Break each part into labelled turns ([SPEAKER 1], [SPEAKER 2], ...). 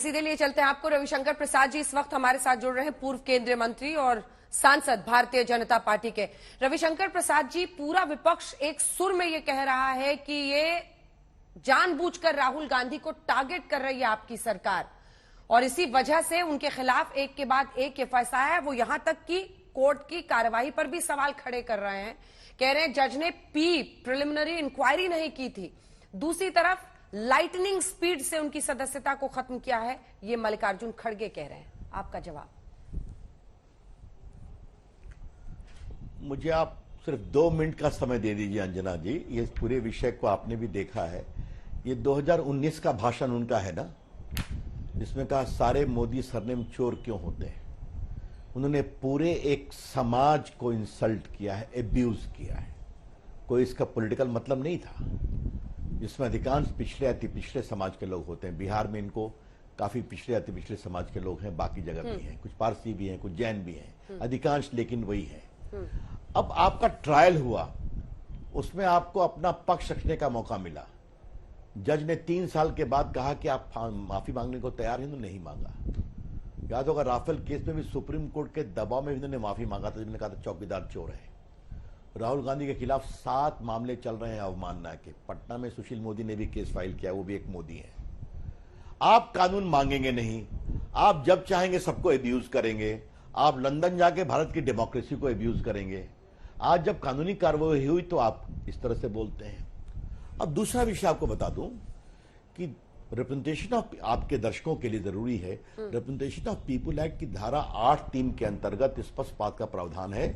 [SPEAKER 1] सीधे लिए चलते हैं आपको रविशंकर प्रसाद जी इस वक्त हमारे साथ जुड़ रहे हैं, पूर्व केंद्रीय मंत्री और सांसद भारतीय जनता पार्टी के। रविशंकर प्रसाद जी, पूरा विपक्ष एक सुर में ये कह रहा है कि ये जानबूझकर राहुल गांधी को टारगेट कर रही है आपकी सरकार, और इसी वजह से उनके खिलाफ एक के बाद एक ये फैसला है। वो यहां तक कि कोर्ट की कार्यवाही पर भी सवाल खड़े कर रहे हैं, कह रहे हैं जज ने प्रिलिमिनरी इंक्वायरी नहीं की थी। दूसरी तरफ लाइटनिंग स्पीड से उनकी सदस्यता को खत्म किया है, ये मल्लिकार्जुन खड़गे कह रहे हैं। आपका जवाब?
[SPEAKER 2] मुझे आप सिर्फ 2 मिनट का समय दे दीजिए अंजना जी। ये पूरे विषय को आपने भी देखा है। ये 2019 का भाषण उनका है ना, जिसमें कहा सारे मोदी सरनेम चोर क्यों होते हैं। उन्होंने पूरे एक समाज को इंसल्ट किया है, एब्यूज किया है। कोई इसका पॉलिटिकल मतलब नहीं था, जिसमें अधिकांश पिछड़े अति पिछड़े समाज के लोग होते हैं। बिहार में इनको काफी पिछड़े अति पिछड़े समाज के लोग हैं, बाकी जगह भी हैं, कुछ पारसी भी हैं, कुछ जैन भी हैं, अधिकांश लेकिन वही है। अब आपका ट्रायल हुआ, उसमें आपको अपना पक्ष रखने का मौका मिला। जज ने 3 साल के बाद कहा कि आप माफी मांगने को तैयार हैं, तो नहीं मांगा। याद होगा राफेल केस में भी सुप्रीम कोर्ट के दबाव में इन्होंने माफी मांगा था, जिन्होंने कहा था चौकीदार चोर है। राहुल गांधी के खिलाफ 7 मामले चल रहे हैं अवमानना के। पटना में सुशील मोदी ने भी केस फाइल किया, वो भी एक मोदी है। आप कानून मांगेंगे नहीं, आप जब चाहेंगे सबको एब्यूज करेंगे। आप लंदन जाके भारत की डेमोक्रेसी को एब्यूज करेंगे। आज जब कानूनी कार्रवाई हुई तो आप इस तरह से बोलते हैं। अब दूसरा विषय आपको बता दूं कि रिप्रेजेंटेशन ऑफ, आपके दर्शकों के लिए जरूरी है, रिप्रेजेंटेशन ऑफ पीपुल एक्ट की धारा 8(3) के अंतर्गत स्पष्ट बात का प्रावधान है,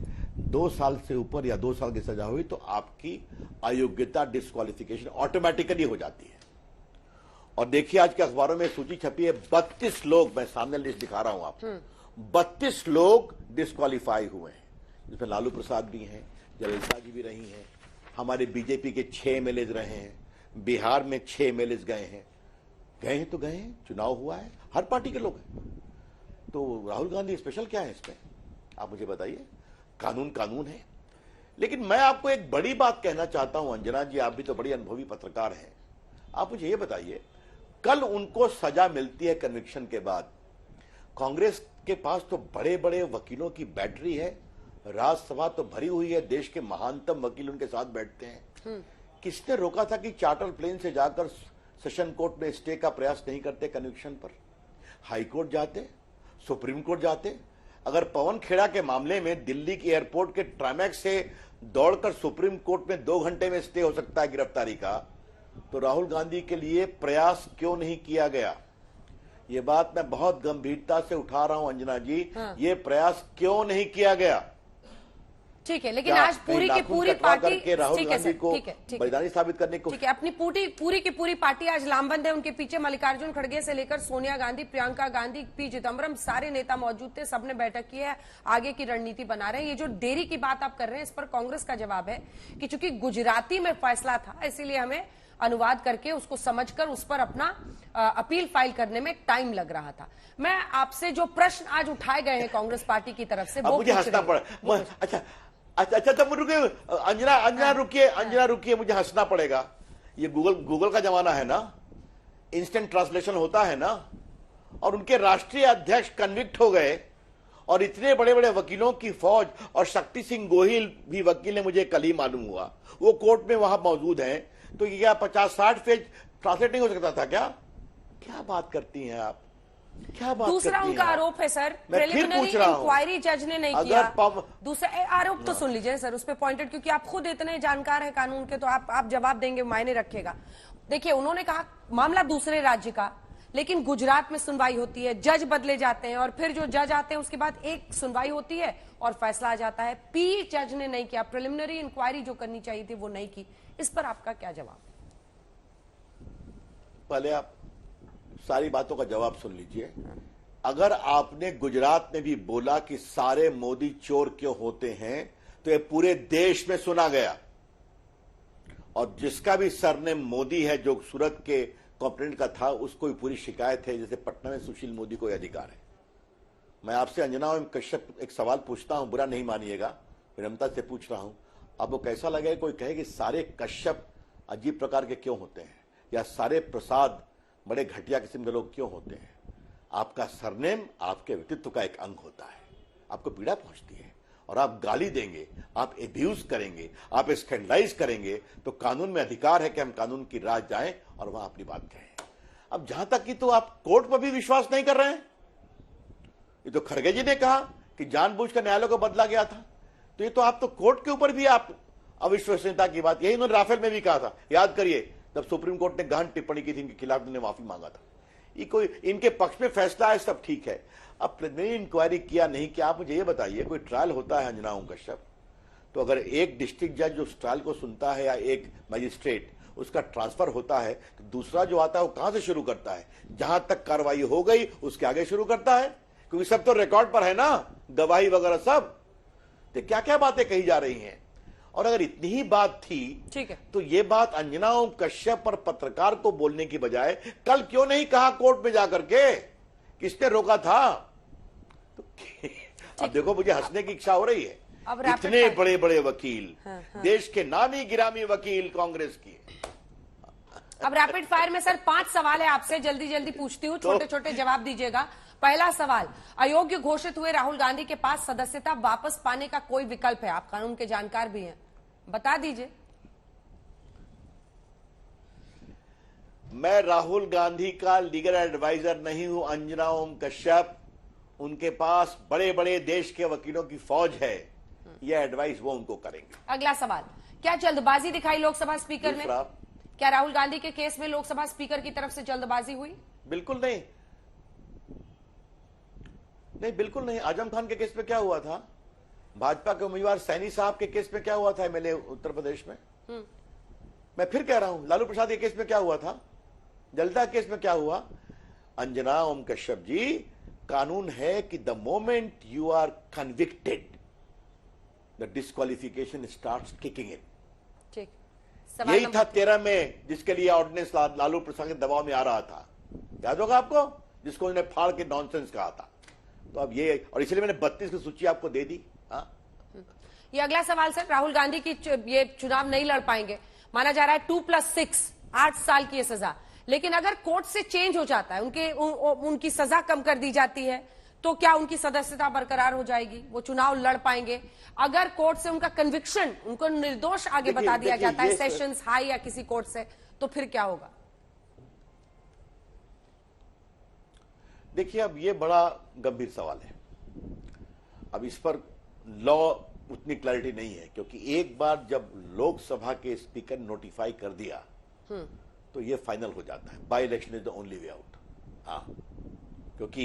[SPEAKER 2] 2 साल से ऊपर या 2 साल की सजा हुई तो आपकी अयोग्यता, डिस्क्वालिफिकेशन ऑटोमेटिकली हो जाती है। और देखिए आज के अखबारों में सूची छपी है, 32 लोग, मैं सामने लिस्ट दिखा रहा हूं आपको, 32 लोग डिस्क्वालीफाई हुए हैं, जिसमें लालू प्रसाद भी हैं, जयललिता जी भी रही हैं, हमारे बीजेपी के 6 एमएलए रहे हैं, बिहार में 6 एमएलए गए हैं तो गए हैं, चुनाव हुआ है, हर पार्टी के लोग हैं। तो राहुल गांधी स्पेशल क्या है इसमें, आप मुझे बताइए। कानून कानून है। लेकिन मैं आपको एक बड़ी बात कहना चाहता हूं अंजना जी, आप भी तो बड़ी अनुभवी पत्रकार हैं। आप मुझे ये बताइए, कल उनको सजा मिलती है कन्विक्शन के बाद, कांग्रेस के पास तो बड़े बड़े वकीलों की बैटरी है, राज्यसभा तो भरी हुई है, देश के महानतम वकील उनके साथ बैठते हैं। किसने रोका था कि चार्टर प्लेन से जाकर सेशन कोर्ट में स्टे का प्रयास नहीं करते कन्विक्शन पर? हाई कोर्ट जाते, सुप्रीम कोर्ट जाते। अगर पवन खेड़ा के मामले में दिल्ली के एयरपोर्ट के ट्राइमैक्स से दौड़कर सुप्रीम कोर्ट में 2 घंटे में स्टे हो सकता है गिरफ्तारी का, तो राहुल गांधी के लिए प्रयास क्यों नहीं किया गया? ये बात मैं बहुत गंभीरता से उठा रहा हूं अंजना जी। ये प्रयास क्यों नहीं किया गया?
[SPEAKER 1] ठीक है, लेकिन आज पूरी की पूरी पार्टी
[SPEAKER 2] राहुल गांधी को बलिदानी साबित करने को,
[SPEAKER 1] ठीक है, अपनी पूरी की पूरी पार्टी आज लामबंद है। उनके पीछे मल्लिकार्जुन खड़गे से लेकर सोनिया गांधी, प्रियंका गांधी, पी चिदम्बरम, सारे नेता मौजूद थे। सबने बैठक की है, आगे की रणनीति बना रहे हैं। ये जो देरी की बात आप कर रहे हैं, इस पर कांग्रेस का जवाब है कि चूंकि गुजराती में फैसला था, इसीलिए हमें अनुवाद करके उसको समझकर उस पर अपना अपील फाइल करने में टाइम लग रहा था। मैं आपसे जो प्रश्न आज उठाए गए हैं कांग्रेस पार्टी की तरफ से, वो
[SPEAKER 2] मुझे हंसना पड़ा। अच्छा तब रुकिए अंजना रुकिए, मुझे हंसना पड़ेगा। ये गूगल का जमाना है ना, इंस्टेंट ट्रांसलेशन होता है ना। और उनके राष्ट्रीय अध्यक्ष कन्विक्ट हो गए, और इतने बड़े बड़े वकीलों की फौज, और शक्ति सिंह गोहिल भी वकील है, मुझे कल ही मालूम हुआ, वो कोर्ट में वहां मौजूद हैं। तो क्या 50-60 पेज ट्रांसलेट नहीं हो सकता था क्या? क्या बात करती हैं आप, क्या बात?
[SPEAKER 1] दूसरा उनका आरोप है सर,
[SPEAKER 2] प्रिलिमिनरी
[SPEAKER 1] इंक्वायरी जज ने नहीं किया। दूसरा आरोप तो सुन लीजिए सर, उस पर पॉइंटेड, क्योंकि आप खुद इतने जानकार हैं कानून के, तो आप जवाब देंगे, मायने रखेगा। देखिए, उन्होंने कहा मामला दूसरे राज्य का, लेकिन गुजरात में सुनवाई होती है, जज बदले जाते हैं, और फिर जो जज आते हैं उसके बाद एक सुनवाई होती है और फैसला आ जाता है। पी जज ने नहीं किया, प्रिलिमिनरी इंक्वायरी जो करनी चाहिए थी वो नहीं की। इस पर आपका क्या जवाब?
[SPEAKER 2] पहले आप सारी बातों का जवाब सुन लीजिए। अगर आपने गुजरात में भी बोला कि सारे मोदी चोर क्यों होते हैं, तो ये पूरे देश में सुना गया। और जिसका भी सरनेम मोदी है, जो सूरत के कॉम्प्लेंट का था, उसको भी पूरी शिकायत है। जैसे पटना में सुशील मोदी को अधिकार है। मैं आपसे अंजना कश्यप एक सवाल पूछता हूं, बुरा नहीं मानिएगा, विनम्रता से पूछ रहा हूं। आपको कैसा लगे कोई कहे कि सारे कश्यप अजीब प्रकार के क्यों होते हैं, या सारे प्रसाद बड़े घटिया किस्म के लोग क्यों होते हैं? आपका सरनेम आपके व्यक्तित्व का एक अंग होता है, आपको पीड़ा पहुंचती है और आप गाली देंगे, आप एब्यूज करेंगे, आप स्कैंडलाइज करेंगे, तो कानून में अधिकार है कि हम कानून की राह जाएं और वहां अपनी बात कहें। अब जहां तक कि तो आप कोर्ट पर भी विश्वास नहीं कर रहे हैं। ये तो खड़गे जी ने कहा कि जानबूझकर न्यायालय को बदला गया था, तो ये तो आप तो कोर्ट के ऊपर भी आप अविश्वसनीयता की बात, यही उन्होंने राफेल में भी कहा था। याद करिए जब सुप्रीम कोर्ट ने गहन टिप्पणी की थी इनके खिलाफ, उन्होंने माफी मांगा था। ये कोई इनके पक्ष में फैसला है, सब ठीक है। अब प्रिलिमिनरी इंक्वायरी किया नहीं किया, आप मुझे ये बताइए, कोई ट्रायल होता है अंजना ओम कश्यप, तो अगर एक डिस्ट्रिक्ट जज उस ट्रायल को सुनता है या एक मजिस्ट्रेट, उसका ट्रांसफर होता है, तो दूसरा जो आता है वो कहां से शुरू करता है? जहां तक कार्रवाई हो गई उसके आगे शुरू करता है, क्योंकि सब तो रिकॉर्ड पर है ना, गवाही वगैरह सब। तो क्या क्या बातें कही जा रही हैं। और अगर इतनी ही बात थी, ठीक है, तो ये बात अंजना ओम कश्यप पर पत्रकार को बोलने की बजाय कल क्यों नहीं कहा कोर्ट में जाकर के? किसने रोका था? तो अब देखो, मुझे हंसने की इच्छा हो रही है। इतने बड़े बड़े वकील, देश के नामी गिरामी वकील कांग्रेस की।
[SPEAKER 1] अब रैपिड फायर में सर 5 सवाल है आपसे, जल्दी जल्दी पूछती हूँ, छोटे छोटे जवाब दीजिएगा। पहला सवाल, अयोग्य घोषित हुए राहुल गांधी के पास सदस्यता वापस पाने का कोई विकल्प है? आप कानून के जानकार भी हैं, बता दीजिए।
[SPEAKER 2] मैं राहुल गांधी का लीगल एडवाइजर नहीं हूं अंजना ओम कश्यप। उनके पास बड़े बड़े देश के वकीलों की फौज है, यह एडवाइस वो उनको करेंगे।
[SPEAKER 1] अगला सवाल, क्या जल्दबाजी दिखाई लोकसभा स्पीकर ने? क्या राहुल गांधी के केस में लोकसभा स्पीकर की तरफ से जल्दबाजी हुई?
[SPEAKER 2] बिल्कुल नहीं, नहीं बिल्कुल नहीं। आजम खान के केस में क्या हुआ था? भाजपा के उम्मीदवार सैनी साहब के केस में क्या हुआ था एमएलए उत्तर प्रदेश में? मैं फिर कह रहा हूं, लालू प्रसाद के केस में क्या हुआ था? जलदा केस में क्या हुआ? अंजना ओम कश्यप जी, कानून है कि the moment you are convicted the disqualification starts kicking in.
[SPEAKER 1] ठीक,
[SPEAKER 2] यही था 13 में, जिसके लिए ऑर्डिनेंस लालू प्रसाद के दबाव में आ रहा था, याद होगा आपको, जिसको उन्होंने फाड़ के नॉनसेंस कहा था। तो अब ये, और इसलिए मैंने 32 की सूची आपको दे दी।
[SPEAKER 1] ये अगला सवाल सर, राहुल गांधी की ये चुनाव नहीं लड़ पाएंगे, माना जा रहा है 2+6 8 साल की ये सजा, लेकिन अगर कोर्ट से चेंज हो जाता है, उनकी सजा कम कर दी जाती है, तो क्या उनकी सदस्यता बरकरार हो जाएगी? वो चुनाव लड़ पाएंगे? अगर कोर्ट से उनका कन्विक्शन, उनको निर्दोष आगे बता दिया जाता है सेशंस हाई या किसी कोर्ट से, तो फिर क्या होगा?
[SPEAKER 2] देखिए, अब ये बड़ा गंभीर सवाल है। अब इस पर लॉ उतनी क्लैरिटी नहीं है, क्योंकि एक बार जब लोकसभा के स्पीकर नोटिफाई कर दिया तो ये फाइनल हो जाता है। By election is the only way out. हाँ, क्योंकि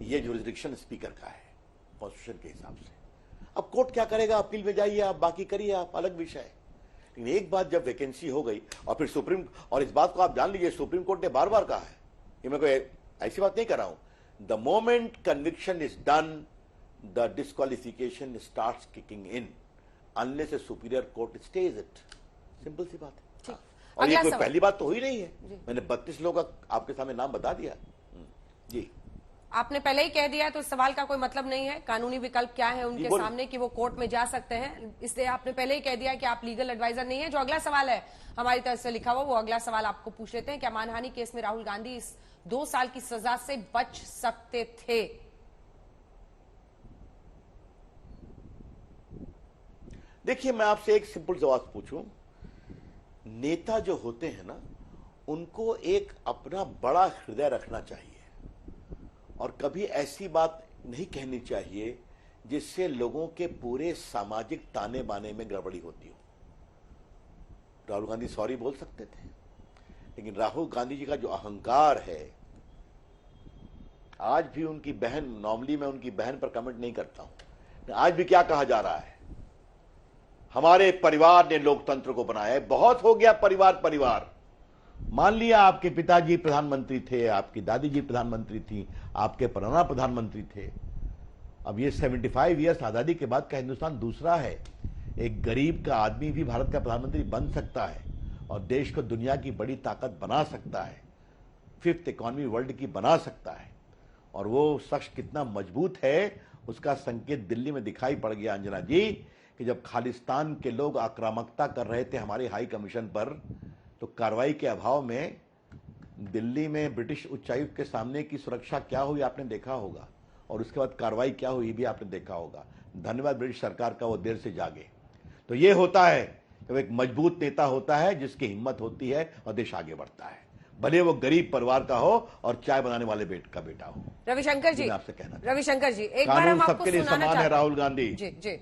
[SPEAKER 2] ये जुरिस्डिक्शन स्पीकर का है कॉन्स्टिट्यूशन के हिसाब से। अब कोर्ट क्या करेगा? अपील में जाइए आप, बाकी करिए आप, अलग विषय है। लेकिन एक बात जब वैकेंसी हो गई, और फिर सुप्रीम, और इस बात को आप जान लीजिए, सुप्रीम कोर्ट ने बार बार कहा है, ये मैं कोई ऐसी बात नहीं कर रहा हूं, the moment conviction is done the disqualification starts kicking in unless a superior court stays it। Simple सी बात है। और ये कोई पहली बात तो हुई नहीं है, मैंने 32 लोगों का आपके सामने नाम बता दिया। जी,
[SPEAKER 1] आपने पहले ही कह दिया, तो इस सवाल का कोई मतलब नहीं है। कानूनी विकल्प क्या है उनके सामने कि वो कोर्ट में जा सकते हैं, इसलिए आपने पहले ही कह दिया कि आप लीगल एडवाइजर नहीं है। जो अगला सवाल है हमारी तरफ से लिखा हुआ, वो अगला सवाल आपको पूछ लेते हैं। क्या मानहानि केस में राहुल गांधी इस 2 साल की सजा से बच सकते थे?
[SPEAKER 2] देखिए, मैं आपसे एक सिंपल जवाब पूछूं, नेता जो होते हैं ना, उनको एक अपना बड़ा हृदय रखना चाहिए और कभी ऐसी बात नहीं कहनी चाहिए जिससे लोगों के पूरे सामाजिक ताने बाने में गड़बड़ी होती हो। राहुल गांधी सॉरी बोल सकते थे, लेकिन राहुल गांधी जी का जो अहंकार है, आज भी उनकी बहन, नॉर्मली मैं उनकी बहन पर कमेंट नहीं करता हूं, आज भी क्या कहा जा रहा है, हमारे परिवार ने लोकतंत्र को बनाया है, बहुत हो गया परिवार परिवार। मान लिया आपके पिताजी प्रधानमंत्री थे, आपकी दादी जी प्रधानमंत्री थी, आपके परनाना प्रधानमंत्री थे। अब ये 75 ईयर्स आजादी के बाद का हिंदुस्तान दूसरा है। एक गरीब का आदमी भी भारत का प्रधानमंत्री बन सकता है और देश को दुनिया की बड़ी ताकत बना सकता है, 5th इकोनॉमी वर्ल्ड की बना सकता है। और वो शख्स कितना मजबूत है उसका संकेत दिल्ली में दिखाई पड़ गया अंजना जी, कि जब खालिस्तान के लोग आक्रामकता कर रहे थे हमारे हाई कमीशन पर, तो कार्रवाई के अभाव में दिल्ली में ब्रिटिश उच्चायुक्त के सामने की सुरक्षा क्या हुई आपने देखा होगा, और उसके बाद कार्रवाई क्या हुई भी आपने देखा होगा। धन्यवाद ब्रिटिश सरकार का, वो देर से जागे। तो ये होता है जब एक मजबूत नेता होता है जिसकी हिम्मत होती है और देश आगे बढ़ता है, भले वो गरीब परिवार का हो और चाय बनाने वाले का बेटा हो।
[SPEAKER 1] रविशंकर जी,
[SPEAKER 2] आपसे कहना,
[SPEAKER 1] रविशंकर जी, एक बार हम
[SPEAKER 2] कानून
[SPEAKER 1] आपको
[SPEAKER 2] सबके लिए
[SPEAKER 1] सुनाना
[SPEAKER 2] समान है
[SPEAKER 1] चाहते हैं।
[SPEAKER 2] राहुल गांधी
[SPEAKER 1] जी जी,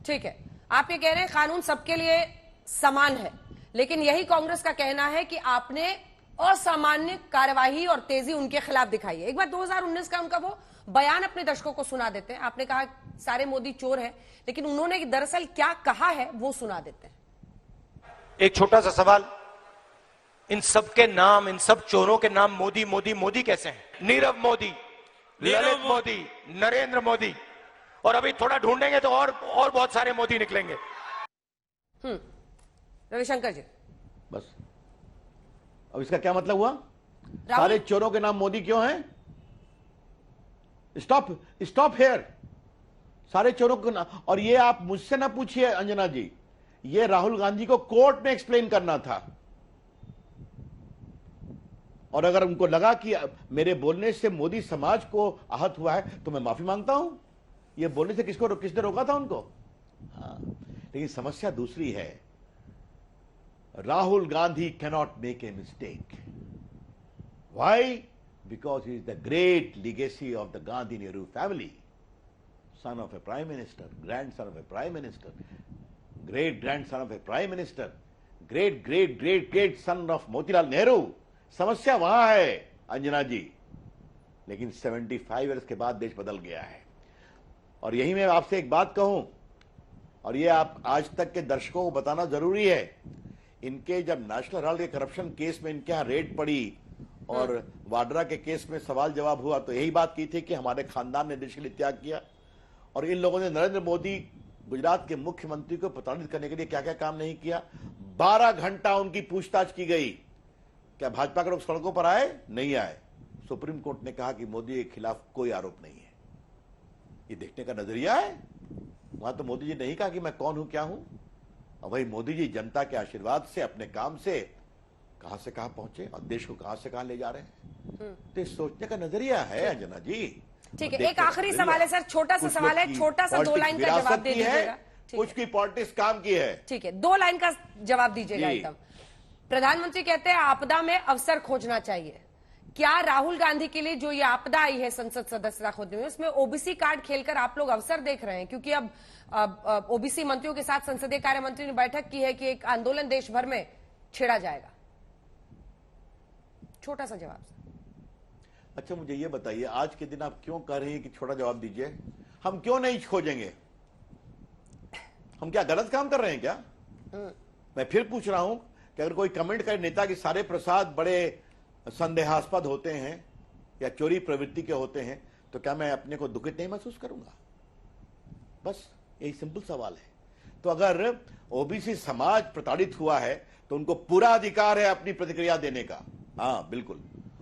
[SPEAKER 1] ठीक है, आप ये कह रहे हैं कानून सबके लिए समान है, लेकिन यही कांग्रेस का कहना है कि आपने असामान्य कार्यवाही और तेजी उनके खिलाफ दिखाई है। एक बार 2019 का उनका वो बयान अपने दर्शकों को सुना देते हैं। आपने कहा सारे मोदी चोर हैं, लेकिन उन्होंने दरअसल क्या कहा है वो सुना देते हैं।
[SPEAKER 3] एक छोटा सा सवाल, इन सबके नाम, इन सब चोरों के नाम मोदी मोदी मोदी कैसे हैं? नीरव मोदी, ललित मोदी, नरेंद्र मोदी, और अभी थोड़ा ढूंढेंगे तो और बहुत सारे मोदी निकलेंगे।
[SPEAKER 1] रविशंकर जी,
[SPEAKER 2] बस अब इसका क्या मतलब हुआ? सारे चोरों के नाम मोदी क्यों हैं? Stop hair. सारे चोरों के नाम, और ये आप मुझसे ना पूछिए अंजना जी, ये राहुल गांधी को कोर्ट में एक्सप्लेन करना था। और अगर उनको लगा कि मेरे बोलने से मोदी समाज को आहत हुआ है तो मैं माफी मांगता हूं। ये बोलने से किसने रोका था उनको? हाँ, लेकिन समस्या दूसरी है। Rahul Gandhi cannot make a mistake. Why? Because he is the great legacy of the Gandhi Nehru family. Son of a prime minister, grandson of a prime minister, great grandson of a prime minister, great son of Motilal Nehru. समस्या वहां है अंजना जी, लेकिन 75 years के बाद देश बदल गया है। और यही मैं आपसे एक बात कहूं, और ये आप आज तक के दर्शकों को बताना जरूरी है। इनके जब नेशनल हेराल्ड के करप्शन केस में इनके यहां रेड पड़ी और वाड्रा के केस में सवाल जवाब हुआ, तो यही बात की थी कि हमारे खानदान ने देश के लिए त्याग किया। और इन लोगों ने नरेंद्र मोदी गुजरात के मुख्यमंत्री को प्रताड़ित करने के लिए क्या क्या काम नहीं किया। 12 घंटा उनकी पूछताछ की गई। क्या भाजपा के लोग सड़कों पर आए? नहीं आए। सुप्रीम कोर्ट ने कहा कि मोदी के खिलाफ कोई आरोप नहीं है। ये देखने का नजरिया है। वहां तो मोदी जी ने नहीं कहा कि मैं कौन हूं, क्या हूं। और वही मोदी जी जनता के आशीर्वाद से, अपने काम से कहां से कहां पहुंचे और देश को कहां से कहां ले जा रहे हैं। तो सोचने का नजरिया है अंजना जी।
[SPEAKER 1] ठीक है, एक आखिरी सवाल है सर, छोटा सा सवाल है, छोटा सा 2 लाइन का जवाब दे दीजिएगा।
[SPEAKER 2] कुछ की पॉलिटिक्स काम की है।
[SPEAKER 1] ठीक है, 2 लाइन का जवाब दीजिएगा एकदम। प्रधानमंत्री कहते हैं आपदा में अवसर खोजना चाहिए। क्या राहुल गांधी के लिए जो ये आपदा आई है संसद सदस्यता खोजने में, उसमें ओबीसी कार्ड खेलकर आप लोग अवसर देख रहे हैं? क्योंकि अब ओबीसी मंत्रियों के साथ संसदीय कार्य मंत्री ने बैठक की है कि एक आंदोलन देश भर में छेड़ा जाएगा। छोटा सा जवाब।
[SPEAKER 2] अच्छा, मुझे ये बताइए, आज के दिन आप क्यों कह रहे हैं कि छोटा जवाब दीजिए? हम क्यों नहीं खोजेंगे? हम क्या गलत काम कर रहे हैं क्या? मैं फिर पूछ रहा हूं कि अगर कोई कमेंट करे नेता की सारे प्रसाद बड़े संदेहास्पद होते हैं या चोरी प्रवृत्ति के होते हैं, तो क्या मैं अपने को दुखित नहीं महसूस करूंगा? बस यही सिंपल सवाल है। तो अगर ओबीसी समाज प्रताड़ित हुआ है तो उनको पूरा अधिकार है अपनी प्रतिक्रिया देने का। हाँ बिल्कुल।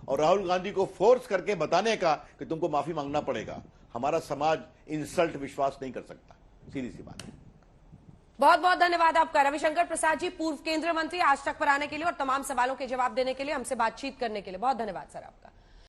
[SPEAKER 2] और राहुल गांधी को फोर्स करके बताने का कि तुमको माफी मांगना पड़ेगा। हमारा समाज इंसल्ट विश्वास नहीं कर सकता। सीधी सी बात है।
[SPEAKER 1] बहुत बहुत धन्यवाद आपका रविशंकर प्रसाद जी, पूर्व केंद्रीय मंत्री, आज तक पर आने के लिए और तमाम सवालों के जवाब देने के लिए, हमसे बातचीत करने के लिए। बहुत धन्यवाद सर आप।